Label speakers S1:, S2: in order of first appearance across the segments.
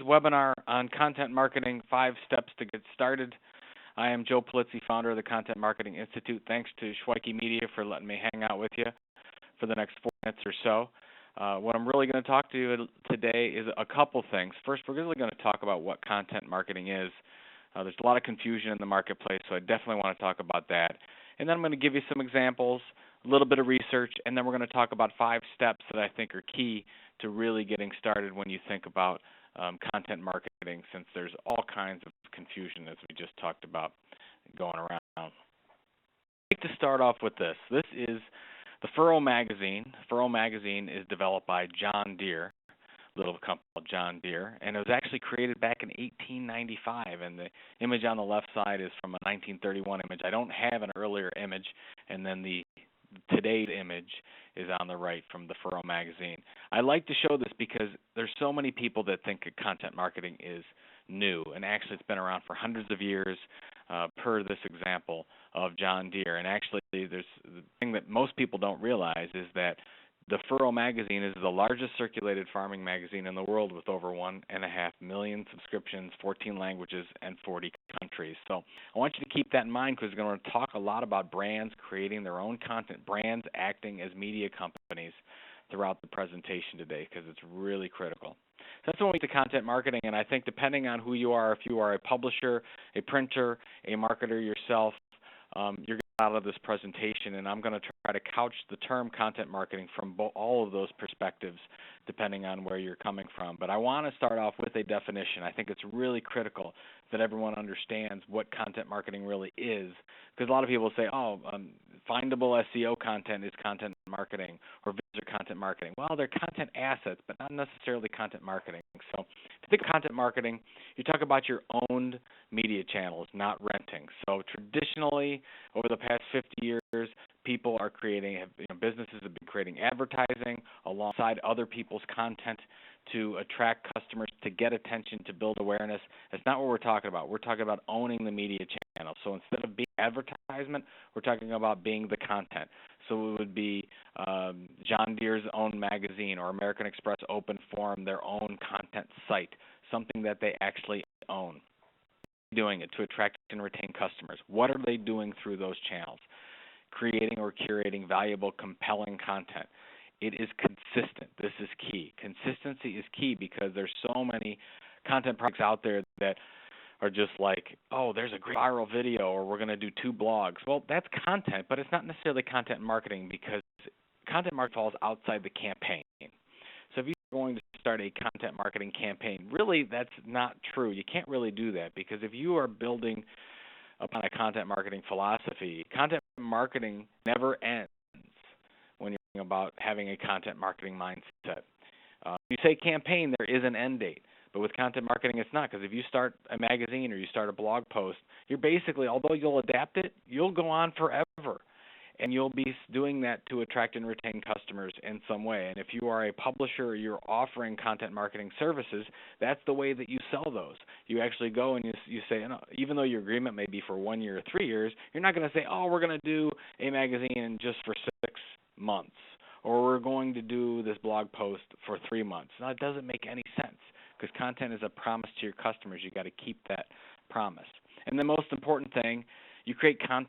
S1: webinar on content marketing, 5 steps to get started. I am Joe Pulizzi, founder of the Content Marketing Institute. Thanks to Shweiki Media for letting me hang out with you for the next 4 minutes or so. What I'm really going to talk to you today is a couple things. First, we're really going to talk about what content marketing is. There's a lot of confusion in the marketplace, so I definitely want to talk about that. And then I'm going to give you some examples, a little bit of research, and then we're going to talk about 5 steps that I think are key to really getting started when you think about content marketing, since there's all kinds of confusion, as we just talked about, going around. I'd like to start off with this. This is the Furrow magazine. Furrow magazine is developed by John Deere, a little company called John Deere, and it was actually created back in 1895, and the image on the left side is from a 1931 image. I don't have an earlier image, and then the today's image is on the right from the Furrow magazine. I like to show this because there's so many people that think that content marketing is new, and actually it's been around for hundreds of years, per this example of John Deere. And actually, there's the thing that most people don't realize is that the Furrow magazine is the largest circulated farming magazine in the world, with over 1.5 million subscriptions, 14 languages, and 40 countries. So I want you to keep that in mind, because we're going to talk a lot about brands creating their own content, brands acting as media companies throughout the presentation today, because it's really critical. So that's when we get to content marketing, and I think depending on who you are, if you are a publisher, a printer, a marketer yourself, you're going to get out of this presentation, and I'm going to try to couch the term content marketing from all of those perspectives, depending on where you're coming from. But I want to start off with a definition. I think it's really critical that everyone understands what content marketing really is, because a lot of people say, findable SEO content is content marketing, or visitor content marketing. Well, they're content assets, but not necessarily content marketing. So if you think of content marketing, you talk about your owned media channels, not renting. So traditionally, over the past 50 years, people are businesses have been creating advertising alongside other people's content to attract customers, to get attention, to build awareness. That's not what we're talking about. We're talking about owning the media channel. So instead of being advertisement, we're talking about being the content. So it would be John Deere's own magazine, or American Express Open Forum, their own content site, something that they actually own. Doing it to attract and retain customers. What are they doing through those channels? Creating or curating valuable, compelling content. It is consistent. This is key. Consistency is key, because there's so many content products out there that are just like, there's a great viral video, or we're going to do 2 blogs. Well, that's content, but it's not necessarily content marketing, because content marketing falls outside the campaign. So if you're going to start a content marketing campaign, really that's not true. You can't really do that, because if you are building upon a content marketing philosophy, content marketing never ends when you're thinking about having a content marketing mindset. You say campaign, there is an end date. But with content marketing, it's not, because if you start a magazine or you start a blog post, you're basically, although you'll adapt it, you'll go on forever. And you'll be doing that to attract and retain customers in some way. And if you are a publisher or you're offering content marketing services, that's the way that you sell those. You actually go and you say, even though your agreement may be for 1 year or 3 years, you're not going to say, we're going to do a magazine just for 6 months, or we're going to do this blog post for 3 months. Now, it doesn't make any sense, because content is a promise to your customers. You've got to keep that promise. And the most important thing, you create content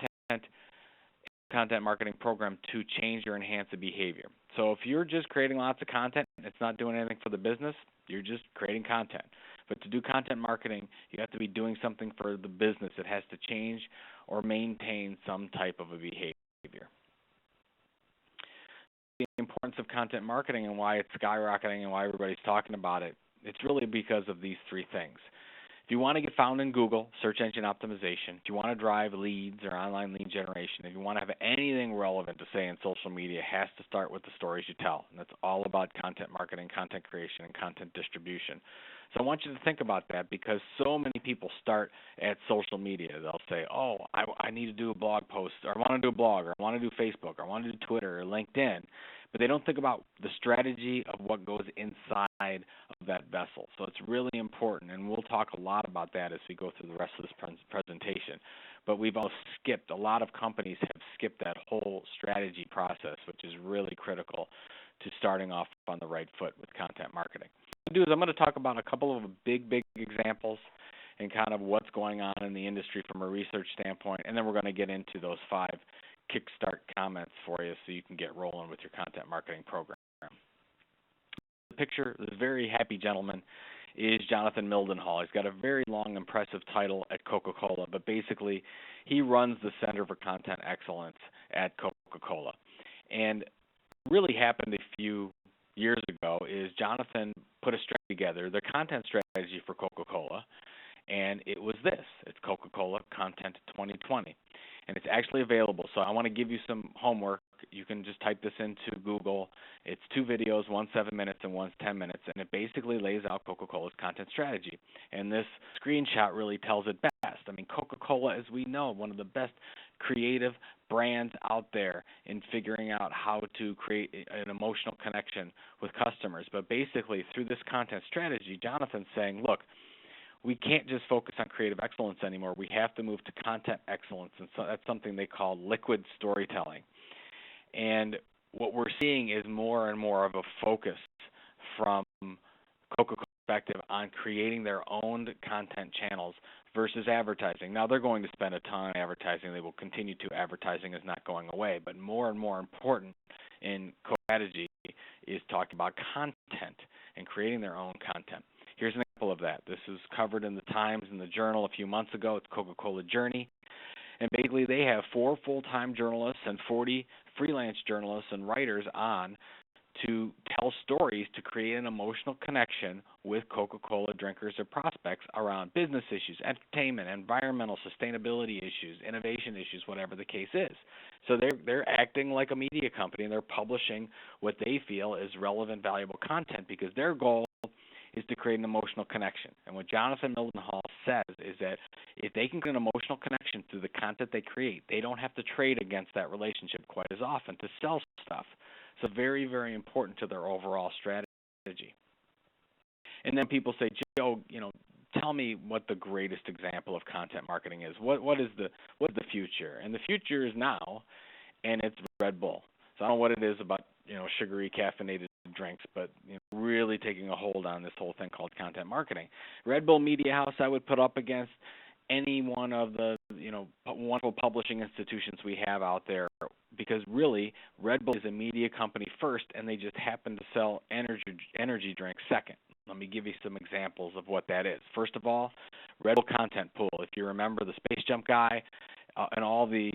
S1: marketing program to change or enhance the behavior. So if you're just creating lots of content and it's not doing anything for the business, you're just creating content. But to do content marketing, you have to be doing something for the business. It has to change or maintain some type of a behavior. The importance of content marketing and why it's skyrocketing and why everybody's talking about it, it's really because of these 3 things. If you want to get found in Google, search engine optimization, if you want to drive leads or online lead generation, if you want to have anything relevant to say in social media, it has to start with the stories you tell. And that's all about content marketing, content creation, and content distribution. So I want you to think about that, because so many people start at social media. They'll say, I need to do a blog post, or I want to do a blog, or I want to do Facebook, or I want to do Twitter or LinkedIn. But they don't think about the strategy of what goes inside of that vessel. So it's really important, and we'll talk a lot about that as we go through the rest of this presentation. But we've all skipped, a lot of companies have skipped that whole strategy process, which is really critical to starting off on the right foot with content marketing. To do is I'm going to talk about a couple of big examples and kind of what's going on in the industry from a research standpoint, and then we're going to get into those 5 kickstart comments for you so you can get rolling with your content marketing program. The picture, this very happy gentleman, is Jonathan Mildenhall. He's got a very long, impressive title at Coca-Cola, but basically he runs the Center for Content Excellence at Coca-Cola. And what really happened a few years ago is Jonathan put a strategy together, the content strategy for Coca-Cola, and it was this. It's Coca-Cola Content 2020. And it's actually available. So I want to give you some homework. You can just type this into Google. It's 2 videos, one's 7 minutes and one's 10 minutes, and it basically lays out Coca-Cola's content strategy. And this screenshot really tells it best. I mean, Coca-Cola, as we know, one of the best creative brands out there in figuring out how to create an emotional connection with customers. But basically, through this content strategy, Jonathan's saying, look, we can't just focus on creative excellence anymore. We have to move to content excellence, and so that's something they call liquid storytelling. And what we're seeing is more and more of a focus from Coca-Cola's perspective on creating their own content channels versus advertising. Now, they're going to spend a ton on advertising. They will continue to. Advertising is not going away. But more and more important in strategy is talking about content and creating their own content. Here's an example of that. This is covered in the Times and the Journal a few months ago. It's Coca-Cola Journey. And basically they have 4 full-time journalists and 40 freelance journalists and writers on to tell stories to create an emotional connection with Coca-Cola drinkers or prospects around business issues, entertainment, environmental, sustainability issues, innovation issues, whatever the case is. So they're acting like a media company, and they're publishing what they feel is relevant, valuable content because their goal is to create an emotional connection. And what Jonathan Mildenhall says is that if they can get an emotional connection through the content they create, they don't have to trade against that relationship quite as often to sell stuff. So very, very important to their overall strategy. And then people say, Joe, tell me what the greatest example of content marketing is. What is the future? And the future is now, and it's Red Bull. So I don't know what it is about sugary caffeinated drinks, but really taking a hold on this whole thing called content marketing. Red Bull Media House I would put up against any one of the wonderful publishing institutions we have out there, because really Red Bull is a media company first, and they just happen to sell energy drinks second. Let me give you some examples of what that is. First of all, Red Bull Content Pool. If you remember the Space Jump guy and all the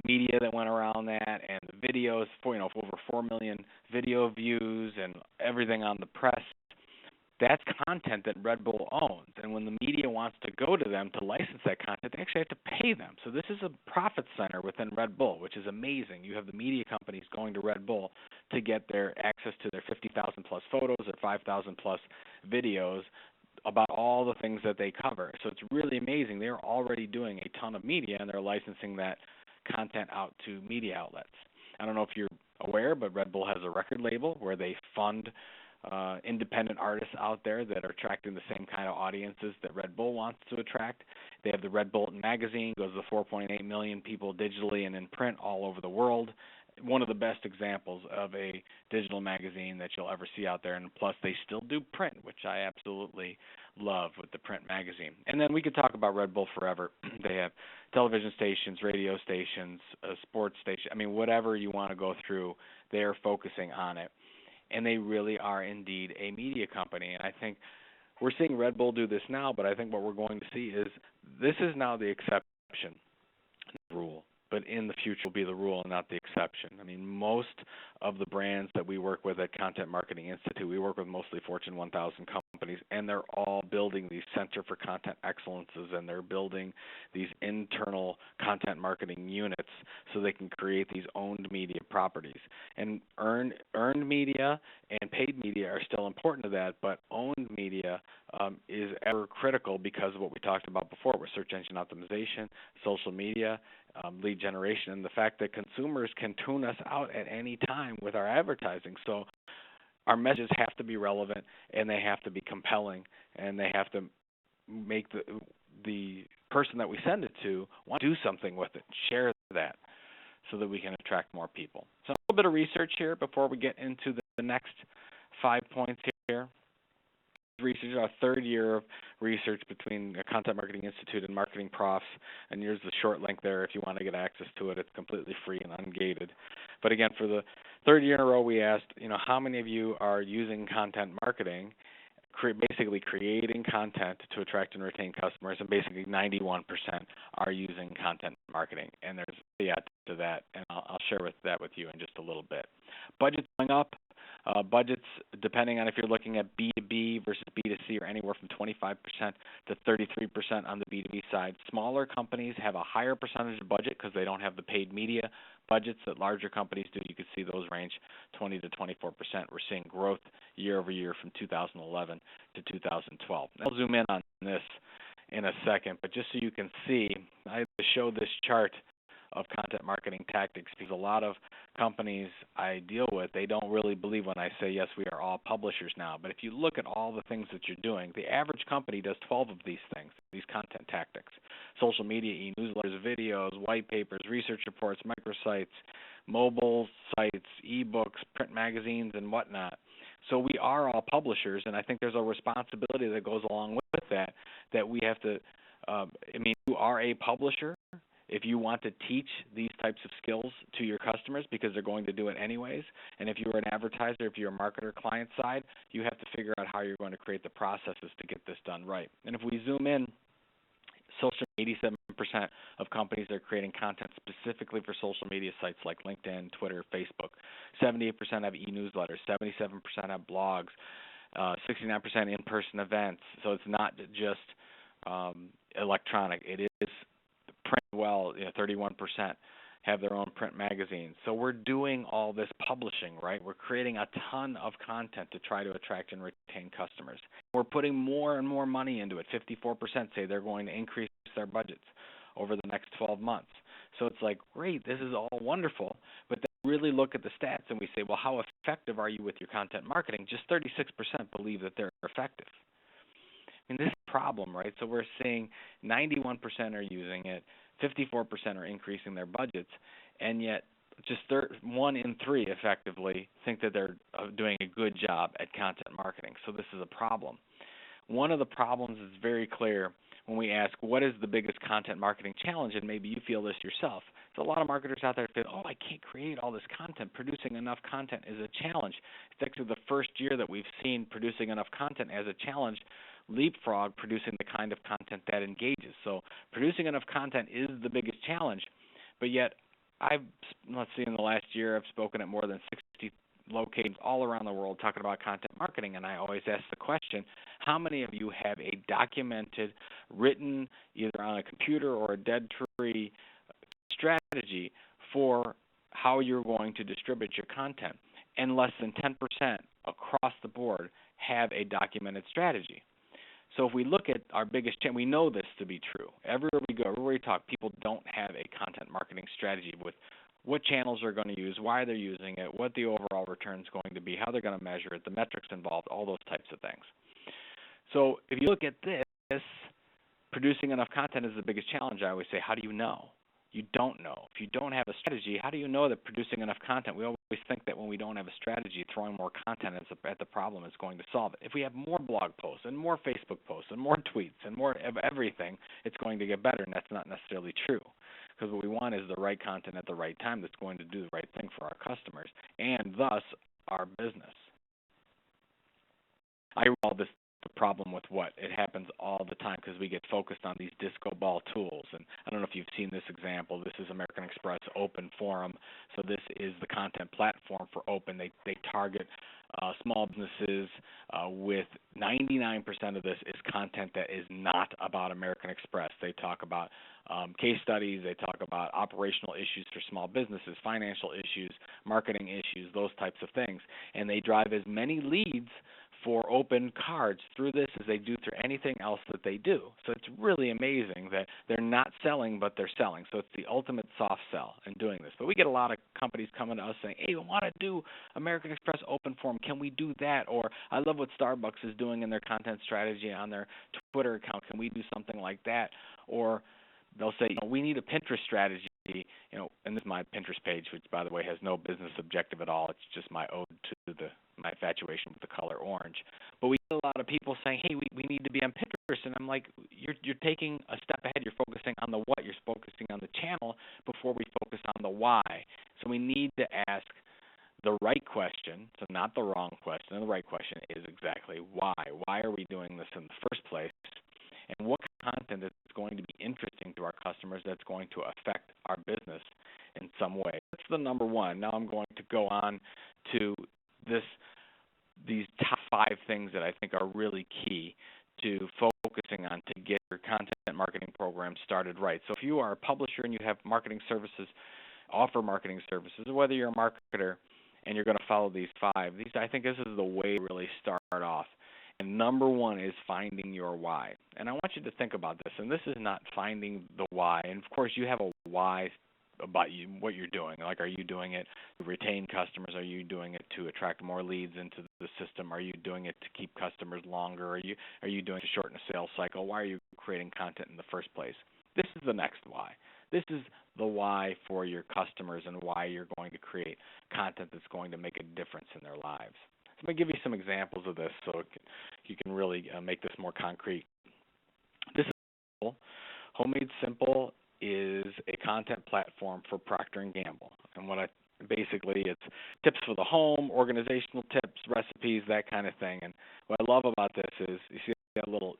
S1: media that went around that, and the videos, over 4 million video views and everything on the press, that's content that Red Bull owns. And when the media wants to go to them to license that content, they actually have to pay them. So this is a profit center within Red Bull, which is amazing. You have the media companies going to Red Bull to get their access to their 50,000 plus photos or 5,000 plus videos about all the things that they cover. So it's really amazing. They're already doing a ton of media, and they're licensing that content out to media outlets. I don't know if you're aware, but Red Bull has a record label where they fund independent artists out there that are attracting the same kind of audiences that Red Bull wants to attract. They have the Red Bull magazine, goes to 4.8 million people digitally and in print all over the world. One of the best examples of a digital magazine that you'll ever see out there, and plus they still do print, which I absolutely love with the print magazine. And then we could talk about Red Bull forever. They have television stations, radio stations, sports stations, whatever you want to go through, they're focusing on it. And they really are indeed a media company. And I think we're seeing Red Bull do this now, but I think what we're going to see is this is now the exception, not the rule. But in the future will be the rule and not the exception. Most of the brands that we work with at Content Marketing Institute, we work with mostly Fortune 1000 companies, and they're all building these Center for Content Excellences, and they're building these internal content marketing units so they can create these owned media properties. And earned media and paid media are still important to that, but owned media is ever critical because of what we talked about before with search engine optimization, social media, lead generation, and the fact that consumers can tune us out at any time with our advertising. So our messages have to be relevant, and they have to be compelling, and they have to make the person that we send it to want to do something with it, share that, so that we can attract more people. So a little bit of research here before we get into the next 5 points here. research, our third year of research between the Content Marketing Institute and Marketing Profs, and here's the short link there if you want to get access to it. It's completely free and ungated. But again, for the third year in a row, we asked, how many of you are using content marketing, basically creating content to attract and retain customers, and basically 91% are using content marketing. And there's a caveat to that, and I'll share that with you in just a little bit. Budgets going up. Budgets, depending on if you're looking at B2B versus B2C, are anywhere from 25% to 33% on the B2B side. Smaller companies have a higher percentage of budget because they don't have the paid media budgets that larger companies do. You can see those range 20 to 24%. We're seeing growth year over year from 2011 to 2012. I'll zoom in on this in a second, but just so you can see, I show this chart of content marketing tactics because a lot of companies I deal with, they don't really believe when I say, yes, we are all publishers now. But if you look at all the things that you're doing, the average company does 12 of these things, these content tactics: social media, e-newsletters, videos, white papers, research reports, microsites, mobile sites, e-books, print magazines, and whatnot. So we are all publishers, and I think there's a responsibility that goes along with that we have to, you are a publisher. If you want to teach these types of skills to your customers because they're going to do it anyways, and if you're an advertiser, if you're a marketer client side, you have to figure out how you're going to create the processes to get this done right. And if we zoom in, social 87% of companies are creating content specifically for social media sites like LinkedIn, Twitter, Facebook. 78% have e-newsletters, 77% have blogs, 69% in-person events. So it's not just electronic. It is print. 31% have their own print magazines. So we're doing all this publishing, right? We're creating a ton of content to try to attract and retain customers. We're putting more and more money into it. 54% say they're going to increase their budgets over the next 12 months. So it's like, great, this is all wonderful, but then we really look at the stats and we say, well, how effective are you with your content marketing? Just 36% believe that they're effective. This is a problem, right? So we're seeing 91% are using it, 54% are increasing their budgets, and yet just 1 in 3 effectively think that they're doing a good job at content marketing. So this is a problem. One of the problems is very clear when we ask, what is the biggest content marketing challenge, and maybe you feel this yourself. There's a lot of marketers out there that feel, I can't create all this content. Producing enough content is a challenge. It's actually the first year that we've seen producing enough content as a challenge leapfrog producing the kind of content that engages. So producing enough content is the biggest challenge, but yet in the last year I've spoken at more than 60 locations all around the world talking about content marketing, and I always ask the question, how many of you have a documented, written, either on a computer or a dead tree strategy for how you're going to distribute your content? And less than 10% across the board have a documented strategy. So if we look at our biggest challenge, we know this to be true. Everywhere we go, everywhere we talk, people don't have a content marketing strategy with what channels they're going to use, why they're using it, what the overall return is going to be, how they're going to measure it, the metrics involved, all those types of things. So if you look at this, producing enough content is the biggest challenge. I always say, how do you know? You don't know. If you don't have a strategy, how do you know that producing enough content? We always think that when we don't have a strategy, throwing more content at the problem is going to solve it. If we have more blog posts and more Facebook posts and more tweets and more of everything, it's going to get better, and that's not necessarily true. Because what we want is the right content at the right time that's going to do the right thing for our customers and thus our business. I call this the problem with what? It happens all the time because we get focused on these disco ball tools. And I don't know if you've seen this example. This is American Express Open Forum. So this is the content platform for Open. They target small businesses with 99% of this is content that is not about American Express. They talk about case studies. They talk about operational issues for small businesses, financial issues, marketing issues, those types of things. And they drive as many leads for Open cards through this as they do through anything else that they do. So it's really amazing that they're not selling, but they're selling. So it's the ultimate soft sell in doing this. But we get a lot of companies coming to us saying, hey, we want to do American Express Open Forum. Can we do that? Or I love what Starbucks is doing in their content strategy on their Twitter account. Can we do something like that? Or they'll say, we need a Pinterest strategy, and this is my Pinterest page, which, by the way, has no business objective at all. It's just my ode to my infatuation with the color orange. But we get a lot of people saying, hey, we need to be on Pinterest. And I'm like, you're taking a step ahead. You're focusing on the what. You're focusing on the channel before we focus on the why. So we need to ask the right question, so not the wrong question. The right question is exactly why. Why are we doing this in the first place? And what content is going to be interesting to our customers that's going to affect our business in some way? That's the number one. Now I'm going to go on to these top 5 things that I think are really key to focusing on to get your content marketing program started right. So if you are a publisher and you have marketing services, offer marketing services, or whether you're a marketer and you're going to follow these 5, I think this is the way to really start off. And number 1 is finding your why. And I want you to think about this. And this is not finding the why. And, of course, you have a why about what you're doing. Like, are you doing it to retain customers? Are you doing it to attract more leads into the system? Are you doing it to keep customers longer? Are you doing it to shorten a sales cycle? Why are you creating content in the first place? This is the next why. This is the why for your customers and why you're going to create content that's going to make a difference in their lives. So I'm going to give you some examples of this so you can really make this more concrete. This is simple. Homemade Simple is a content platform for Procter & Gamble. And basically it's tips for the home, organizational tips, recipes, that kind of thing. And what I love about this is you see that little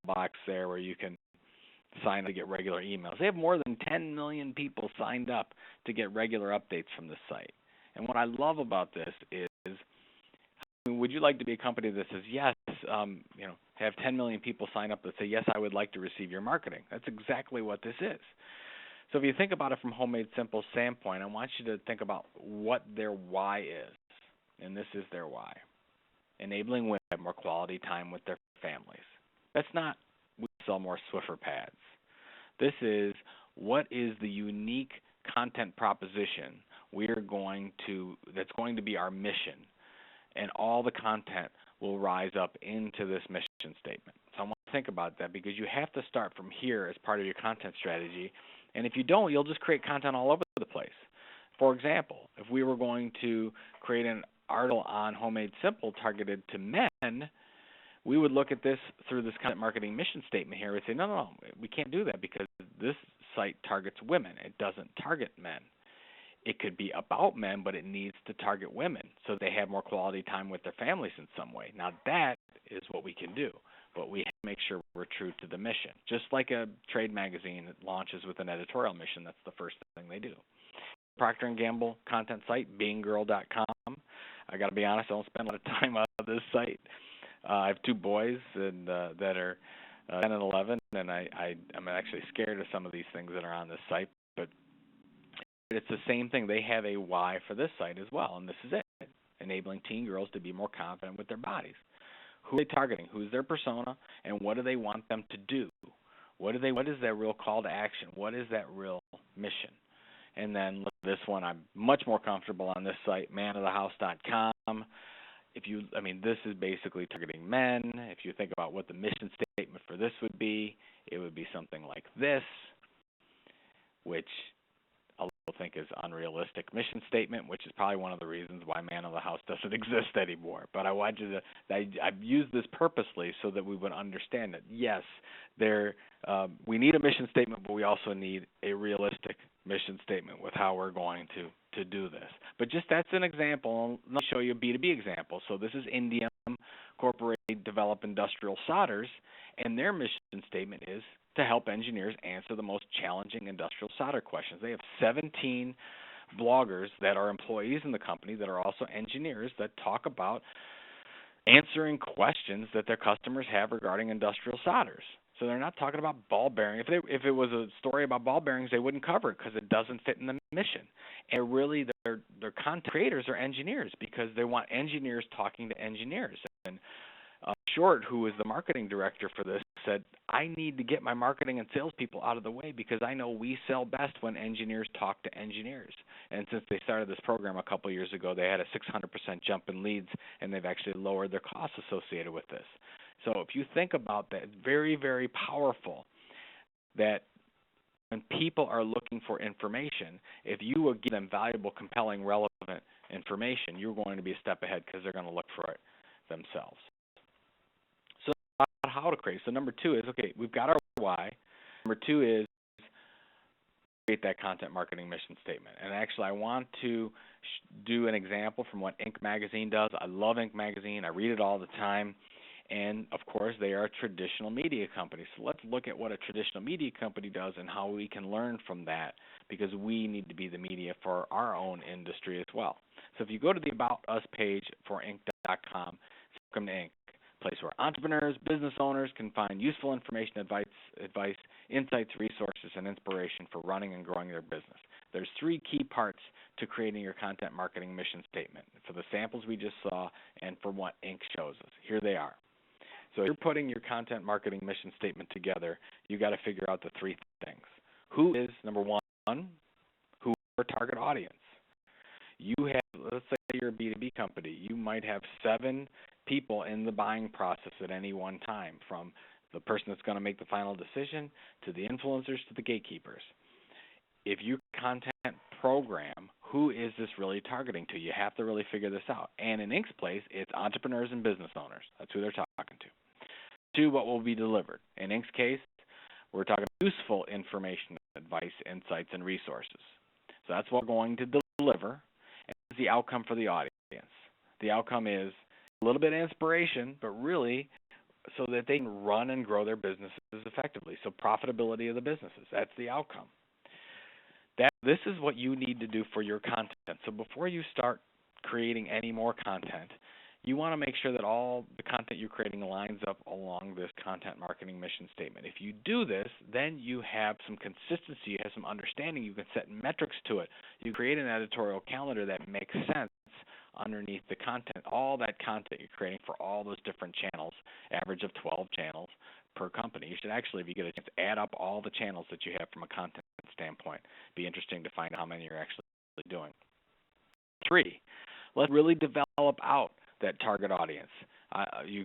S1: box there where you can sign up to get regular emails. They have more than 10 million people signed up to get regular updates from this site. And what I love about this is, would you like to be a company that says, yes, have 10 million people sign up that say, yes, I would like to receive your marketing? That's exactly what this is. So if you think about it from Homemade Simple standpoint, I want you to think about what their why is. And this is their why. Enabling women to have more quality time with their families. That's not we sell more Swiffer pads. This is what is the unique content proposition that's going to be our mission. And all the content will rise up into this mission statement. So I want to think about that because you have to start from here as part of your content strategy. And if you don't, you'll just create content all over the place. For example, if we were going to create an article on Homemade Simple targeted to men, we would look at this through this content marketing mission statement here and say, no, we can't do that because this site targets women. It doesn't target men. It could be about men, but it needs to target women so they have more quality time with their families in some way. Now, that is what we can do, but we have to make sure we're true to the mission. Just like a trade magazine that launches with an editorial mission, that's the first thing they do. Procter & Gamble content site, beinggirl.com. I got to be honest, I don't spend a lot of time on this site. I have 2 boys that are 10 and 11, and I'm actually scared of some of these things that are on this site, but it's the same thing. They have a why for this site as well, and this is it, enabling teen girls to be more confident with their bodies. Who are they targeting? Who's their persona, and what do they want them to do? What is their real call to action? What is that real mission? And then look at this one. I'm much more comfortable on this site, manofthehouse.com. This is basically targeting men. If you think about what the mission statement for this would be, it would be something like this, which a lot of people think is unrealistic mission statement, which is probably one of the reasons why Man of the House doesn't exist anymore. But I've used this purposely so that we would understand that, yes, we need a mission statement, but we also need a realistic mission statement with how we're going to do this. But just that's an example. Let me show you a B2B example. So this is Indium Incorporated Develop Industrial Solders, and their mission statement is to help engineers answer the most challenging industrial solder questions. They have 17 bloggers that are employees in the company that are also engineers that talk about answering questions that their customers have regarding industrial solders. So they're not talking about ball bearings. If it was a story about ball bearings, they wouldn't cover it because it doesn't fit in the mission. And really, their content creators are engineers because they want engineers talking to engineers. And Short, who is the marketing director for this, said, I need to get my marketing and salespeople out of the way because I know we sell best when engineers talk to engineers. And since they started this program a couple of years ago, they had a 600% jump in leads, and they've actually lowered their costs associated with this. So if you think about that, it's very, very powerful that when people are looking for information, if you will give them valuable, compelling, relevant information, you're going to be a step ahead because they're going to look for it themselves. So how to create. So number 2 is, okay, we've got our why. Number 2 is create that content marketing mission statement. And actually, I want to do an example from what Inc. magazine does. I love Inc. magazine. I read it all the time. And, of course, they are a traditional media company. So let's look at what a traditional media company does and how we can learn from that, because we need to be the media for our own industry as well. So if you go to the About Us page for Inc.com, welcome to Inc., a place where entrepreneurs, business owners can find useful information, advice, insights, resources, and inspiration for running and growing their business. There's 3 key parts to creating your content marketing mission statement for the samples we just saw and for what Inc. shows us. Here they are. So if you're putting your content marketing mission statement together, you got to figure out the 3 things. Who is, number 1, who is your target audience? You have, let's say you're a B2B company, you might have 7 people in the buying process at any one time, from the person that's going to make the final decision to the influencers to the gatekeepers. If you content program, who is this really targeting to? You have to really figure this out. And in Inc.'s place, it's entrepreneurs and business owners. That's who they're talking to. 2, what will be delivered. In Inc.'s case, we're talking useful information, advice, insights, and resources. So that's what we're going to deliver, and that's the outcome for the audience. The outcome is a little bit of inspiration, but really so that they can run and grow their businesses effectively. So profitability of the businesses, that's the outcome. This is what you need to do for your content. So before you start creating any more content, you want to make sure that all the content you're creating lines up along this content marketing mission statement. If you do this, then you have some consistency, you have some understanding, you can set metrics to it. You create an editorial calendar that makes sense underneath the content, all that content you're creating for all those different channels, average of 12 channels per company. You should actually, if you get a chance, add up all the channels that you have from a content standpoint. It'd be interesting to find out how many you're actually doing. 3, let's really develop out that target audience.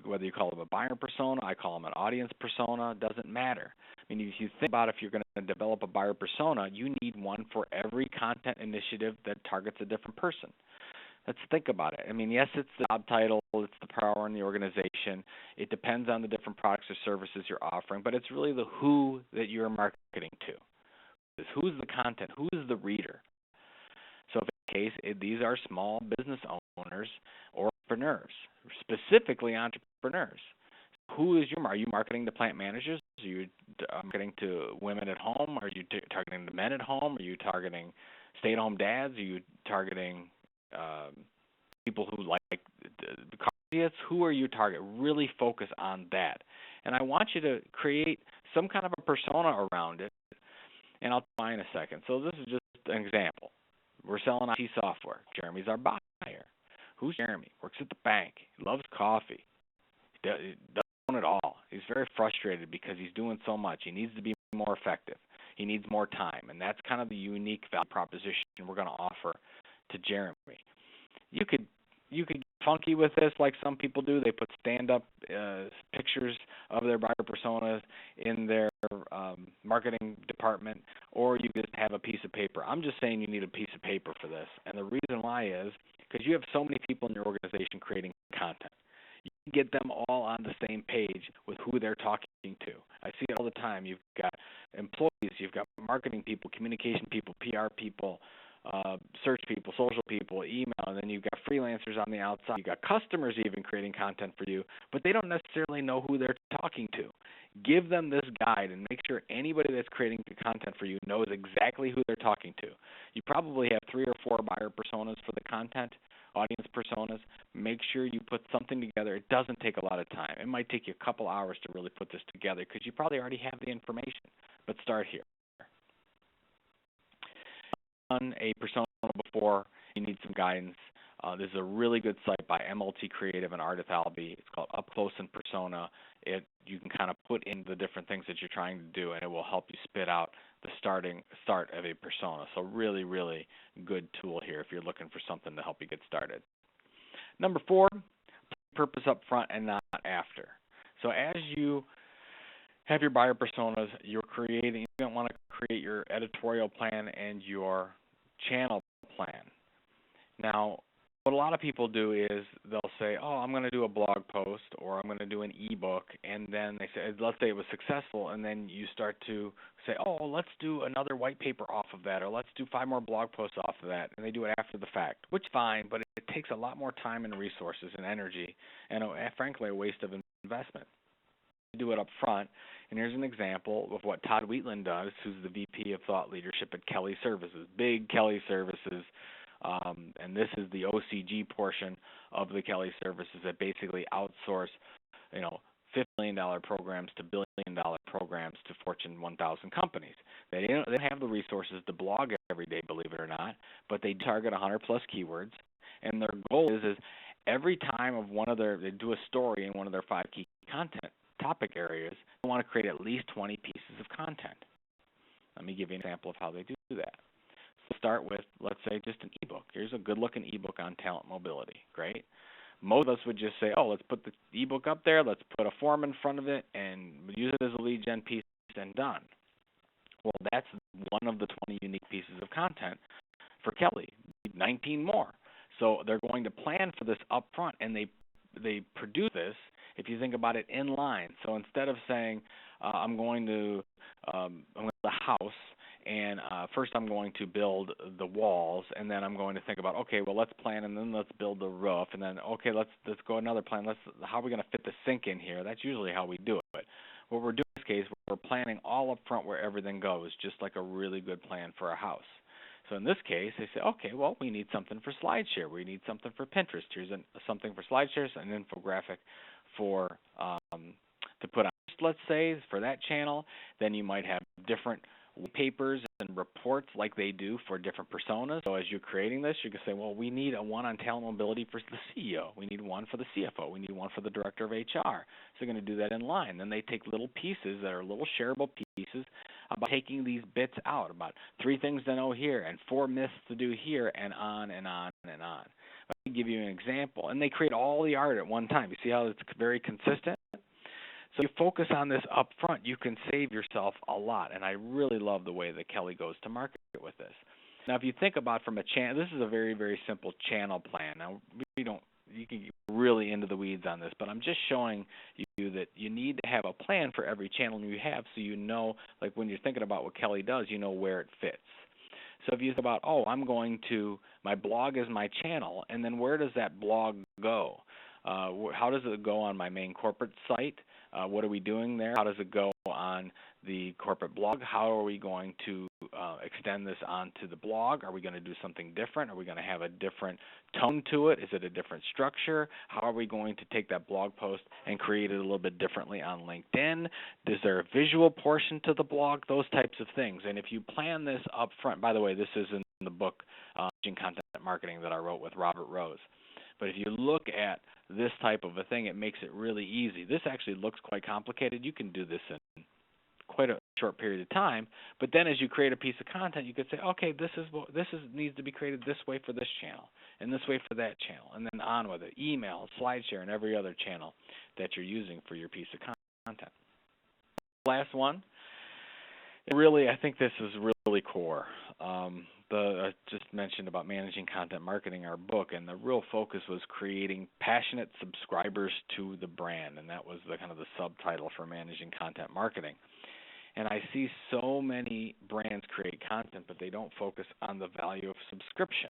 S1: Whether you call them a buyer persona, I call them an audience persona, doesn't matter. I mean, if you think about if you're going to develop a buyer persona, you need one for every content initiative that targets a different person. Let's think about it. I mean, yes, it's the job title, it's the power in the organization. It depends on the different products or services you're offering, but it's really the who that you're marketing to. Who's the content? Who is the reader? So in this case, these are small business owners or entrepreneurs, specifically entrepreneurs. Who is your market? Are you marketing to plant managers? Are you marketing to women at home? Are you targeting the men at home? Are you targeting stay-at-home dads? Are you targeting people who like car idiots? Who are you targeting? Really focus on that. And I want you to create some kind of a persona around it, and I'll tell you in a second. So this is just an example. We're selling IT software. Jeremy's our buyer. Who's Jeremy? Works at the bank. He loves coffee. He doesn't own it all. He's very frustrated because he's doing so much. He needs to be more effective. He needs more time, and that's kind of the unique value proposition we're going to offer to Jeremy. You could get funky with this like some people do. They put stand-up pictures of their buyer personas in their marketing department, or you could just have a piece of paper. I'm just saying you need a piece of paper for this, and the reason why is because you have so many people in your organization creating content. You can get them all on the same page with who they're talking to. I see it all the time. You've got employees, you've got marketing people, communication people, PR people, search people, social people, email, and then you've got freelancers on the outside. You've got customers even creating content for you, but they don't necessarily know who they're talking to. Give them this guide and make sure anybody that's creating the content for you knows exactly who they're talking to. You probably have 3 or 4 buyer personas for the content, audience personas. Make sure you put something together. It doesn't take a lot of time. It might take you a couple hours to really put this together because you probably already have the information, but start here. Done a persona before, you need some guidance. This is a really good site by MLT Creative and Ardith Albee. It's called Up Close and Persona. You can kind of put in the different things that you're trying to do, and it will help you spit out the start of a persona. So really, really good tool here if you're looking for something to help you get started. Number 4, purpose up front and not after. So as you have your buyer personas. You're going to want to create your editorial plan and your channel plan. Now, what a lot of people do is they'll say, oh, I'm going to do a blog post or I'm going to do an ebook, and then they say, let's say it was successful, and then you start to say, oh, let's do another white paper off of that, or let's do 5 more blog posts off of that, and they do it after the fact, which is fine, but it takes a lot more time and resources and energy, and frankly, a waste of investment. You do it up front, and here's an example of what Todd Wheatland does, who's the VP of Thought Leadership at Kelly Services, big Kelly Services. And this is the OCG portion of the Kelly Services that basically outsource, $50 million programs to billion-dollar programs to Fortune 1000 companies. They don't have the resources to blog every day, believe it or not, but they target 100-plus keywords. And their goal is every time they do a story in one of their 5 key content topic areas, they want to create at least 20 pieces of content. Let me give you an example of how they do that. Start with, let's say, just an ebook. Here's a good-looking ebook on talent mobility. Great. Most of us would just say, oh, let's put the ebook up there, let's put a form in front of it, and use it as a lead gen piece, and done. Well, that's one of the 20 unique pieces of content for Kelly. 19 more. So they're going to plan for this up front, and they produce this, if you think about it, in line. So instead of saying, I'm going to build a house, and first I'm going to build the walls, and then I'm going to think about, okay, well, let's plan, and then let's build the roof, and then, okay, let's go another plan. How are we going to fit the sink in here? That's usually how we do it. What we're doing in this case, we're planning all up front where everything goes, just like a really good plan for a house. So in this case, they say, okay, well, we need something for SlideShare. We need something for Pinterest. Here's something for SlideShare, an infographic for to put on, let's say, for that channel. Then you might have different papers and reports like they do for different personas. So as you're creating this, you can say, well, we need a one on talent mobility for the CEO. We need one for the CFO. We need one for the director of HR. So you're going to do that in line. Then they take little pieces that are little shareable pieces about taking these bits out, about 3 things to know here and 4 myths to do here, and on and on and on. Let me give you an example. And they create all the art at one time. You see how it's very consistent? So you focus on this up front, you can save yourself a lot. And I really love the way that Kelly goes to market with this. Now, if you think about from a channel, this is a very, very simple channel plan. Now, you can get really into the weeds on this, but I'm just showing you that you need to have a plan for every channel you have, so you know, like when you're thinking about what Kelly does, you know where it fits. So if you think about, my blog is my channel, and then where does that blog go? How does it go on my main corporate site? What are we doing there? How does it go on the corporate blog? How are we going to extend this onto the blog? Are we going to do something different? Are we going to have a different tone to it? Is it a different structure? How are we going to take that blog post and create it a little bit differently on LinkedIn? Is there a visual portion to the blog? Those types of things. And if you plan this up front, by the way, this is in the book, Content Marketing, that I wrote with Robert Rose. But if you look at this type of a thing, it makes it really easy. This actually looks quite complicated. You can do this in quite a short period of time. But then as you create a piece of content, you could say, okay, this needs to be created this way for this channel and this way for that channel, and then on with it. Email, SlideShare, and every other channel that you're using for your piece of content. Last one. Really, I think this is really core. I just mentioned about managing content marketing, our book, and the real focus was creating passionate subscribers to the brand, and that was the kind of the subtitle for managing content marketing. And I see so many brands create content, but they don't focus on the value of subscription.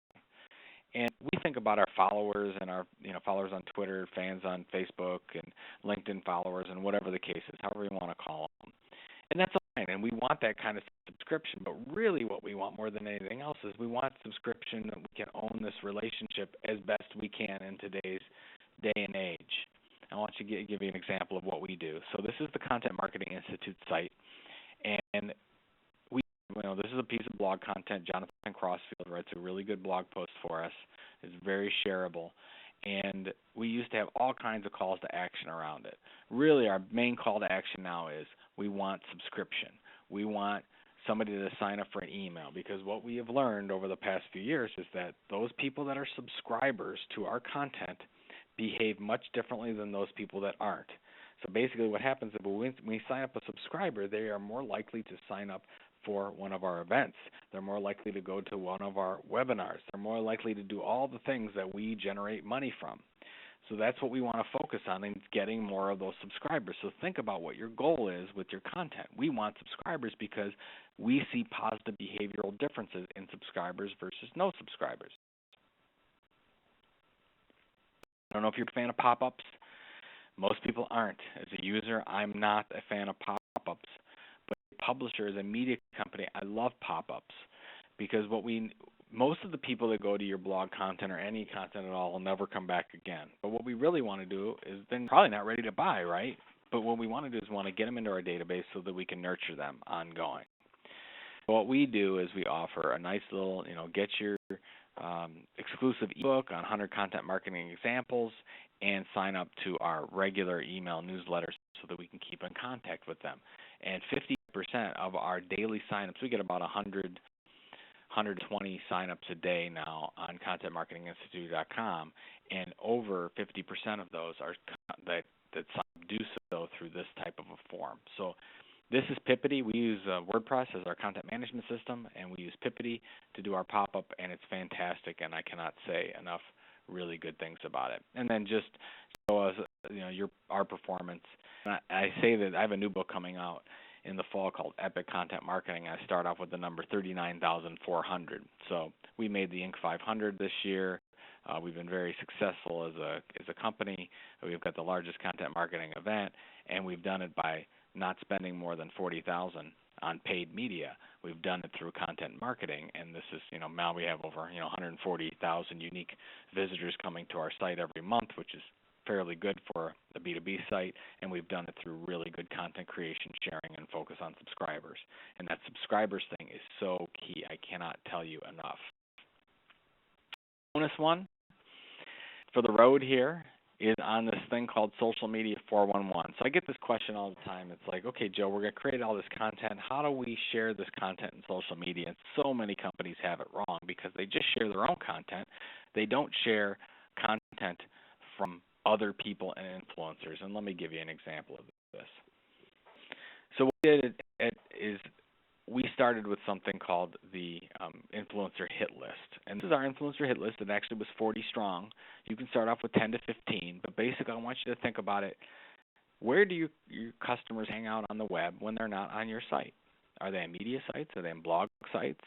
S1: And we think about our followers and our followers on Twitter, fans on Facebook, and LinkedIn followers, and whatever the case is, however you want to call them. And that's fine, and we want that kind of subscription, but really what we want more than anything else is we want subscription that we can own this relationship as best we can in today's day and age. I want to give you an example of what we do. So this is the Content Marketing Institute site, and this is a piece of blog content. Jonathan Crossfield writes a really good blog post for us. It's very shareable. And we used to have all kinds of calls to action around it. Really, our main call to action now is we want subscription. We want somebody to sign up for an email, because what we have learned over the past few years is that those people that are subscribers to our content behave much differently than those people that aren't. So basically what happens is when we sign up a subscriber, they are more likely to sign up for one of our events. They're more likely to go to one of our webinars. They're more likely to do all the things that we generate money from. So that's what we want to focus on, is getting more of those subscribers. So think about what your goal is with your content. We want subscribers because we see positive behavioral differences in subscribers versus no subscribers. I don't know if you're a fan of pop-ups. Most people aren't. As a user, I'm not a fan of pop-ups. But as a publisher, as a media company, I love pop-ups because most of the people that go to your blog content or any content at all will never come back again. But what we really want to do is they're probably not ready to buy, right? But what we want to do is want to get them into our database so that we can nurture them ongoing. What we do is we offer a nice little, get your exclusive ebook on 100 content marketing examples and sign up to our regular email newsletters so that we can keep in contact with them. And 50% of our daily signups, we get about 120 signups a day now on contentmarketinginstitute.com, and over 50% of those are that do so through this type of a form. So this is Pippity. We use WordPress as our content management system, and we use Pippity to do our pop-up, and it's fantastic, and I cannot say enough really good things about it. And then just show us, our performance. And I say that I have a new book coming out in the fall called Epic Content Marketing. I start off with the number 39,400. So we made the Inc. 500 this year. We've been very successful as a company. We've got the largest content marketing event, and we've done it by not spending more than $40,000 on paid media. We've done it through content marketing, and this is, now we have over 140,000 unique visitors coming to our site every month, which is fairly good for a B2B site, and we've done it through really good content creation, sharing, and focus on subscribers. And that subscribers thing is so key. I cannot tell you enough. Bonus one for the road here is on this thing called Social Media 411. So I get this question all the time. It's like, okay, Joe, we're going to create all this content. How do we share this content in social media? And so many companies have it wrong because they just share their own content. They don't share content from other people and influencers. And let me give you an example of this. So what we did is we started with something called the influencer hit list. And this is our influencer hit list. It actually was 40 strong. You can start off with 10 to 15. But basically, I want you to think about it. Where do your customers hang out on the web when they're not on your site? Are they on media sites? Are they on blog sites?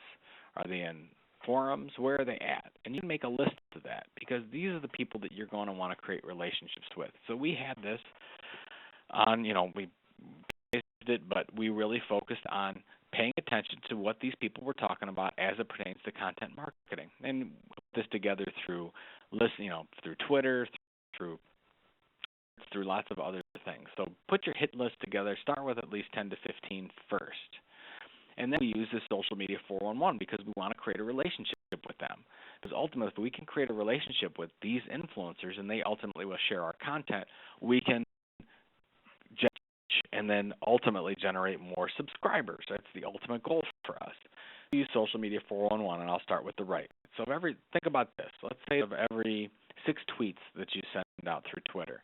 S1: Are they in forums? Where are they at? And you can make a list of that because these are the people that you're going to want to create relationships with. So we had this on, we based it, but we really focused on paying attention to what these people were talking about as it pertains to content marketing, and put this together through through Twitter, through lots of other things. So put your hit list together. Start with at least 10 to 15 first, and then we use this social media 411 because we want to create a relationship with them. Because ultimately, if we can create a relationship with these influencers, and they ultimately will share our content, we can and then ultimately generate more subscribers. That's the ultimate goal for us. We use social media 411, and I'll start with the right. So think about this. Let's say of every 6 tweets that you send out through Twitter,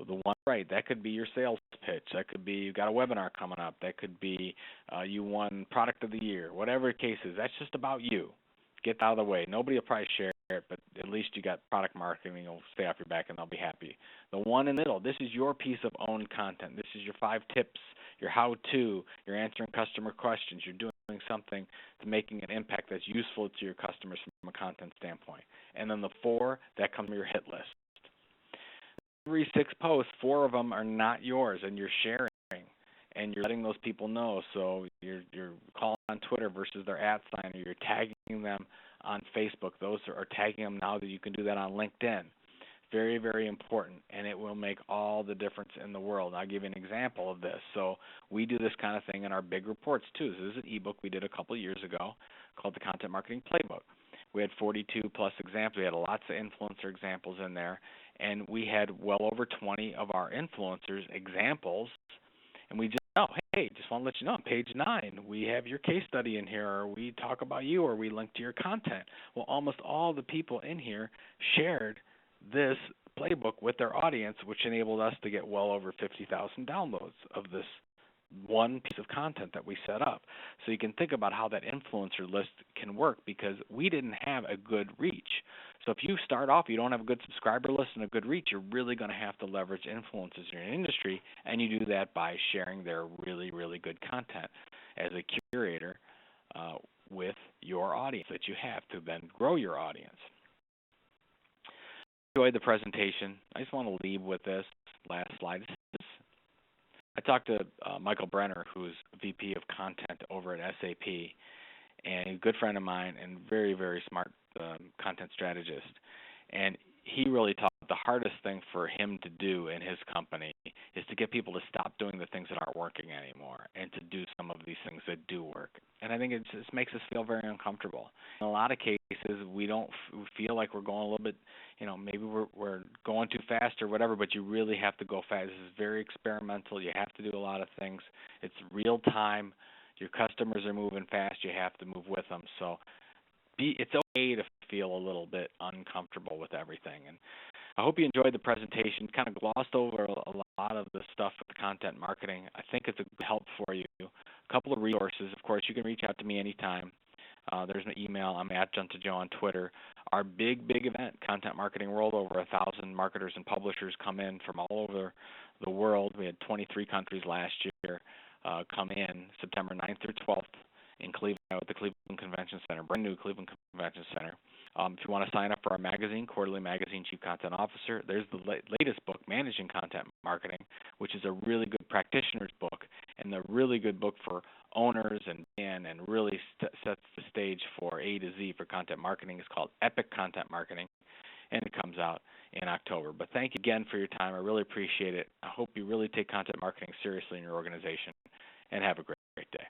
S1: the one right, that could be your sales pitch. That could be you've got a webinar coming up. That could be you won product of the year. Whatever the case is, that's just about you. Get out of the way. Nobody will probably share it, but at least you got product marketing. You'll stay off your back, and they'll be happy. The one in the middle, this is your piece of owned content. This is your 5 tips, your how-to. You're answering customer questions. You're doing something to making an impact that's useful to your customers from a content standpoint. And then the 4, that comes from your hit list. Every 6 posts, 4 of them are not yours, and you're sharing, and you're letting those people know. So you're calling on Twitter versus their @ sign, or you're tagging them on Facebook. Those are tagging them now that you can do that on LinkedIn. Very, very important, and it will make all the difference in the world. I'll give you an example of this. So we do this kind of thing in our big reports too. So this is an ebook we did a couple of years ago called the Content Marketing Playbook. We had 42 plus examples. We had lots of influencer examples in there, and we had well over 20 of our influencers examples, and we just hey, just want to let you know, on page 9, we have your case study in here, or we talk about you, or we link to your content. Well, almost all the people in here shared this playbook with their audience, which enabled us to get well over 50,000 downloads of this one piece of content that we set up. So you can think about how that influencer list can work, because we didn't have a good reach. So if you start off, you don't have a good subscriber list and a good reach, you're really going to have to leverage influencers in your industry, and you do that by sharing their really, really good content as a curator with your audience that you have to then grow your audience. Enjoyed the presentation. I just want to leave with this last slide. I talked to Michael Brenner, who's VP of Content over at SAP, and a good friend of mine and very, very smart content strategist. And he really taught the hardest thing for him to do in his company is to get people to stop doing the things that aren't working anymore and to do some of these things that do work. And I think it just makes us feel very uncomfortable. In a lot of cases, we don't feel like we're going a little bit, maybe we're going too fast or whatever, but you really have to go fast. This is very experimental. You have to do a lot of things. It's real time. Your customers are moving fast. You have to move with them. So it's okay to feel a little bit uncomfortable with everything. And I hope you enjoyed the presentation. Kind of glossed over a lot of the stuff with content marketing. I think it's a help for you. A couple of resources. Of course, you can reach out to me anytime. There's an email. I'm at @JunToJoe on Twitter. Our big event, Content Marketing World, over 1,000 marketers and publishers come in from all over the world. We had 23 countries last year come in September 9th through 12th in Cleveland at the Cleveland Convention Center, brand new Cleveland Convention Center. If you want to sign up for our magazine, Quarterly Magazine Chief Content Officer, there's the latest book, Managing Content Marketing, which is a really good practitioner's book and a really good book for owners and really sets the stage for A to Z for content marketing. It's called Epic Content Marketing, and it comes out in October. But thank you again for your time. I really appreciate it. I hope you really take content marketing seriously in your organization, and have a great day.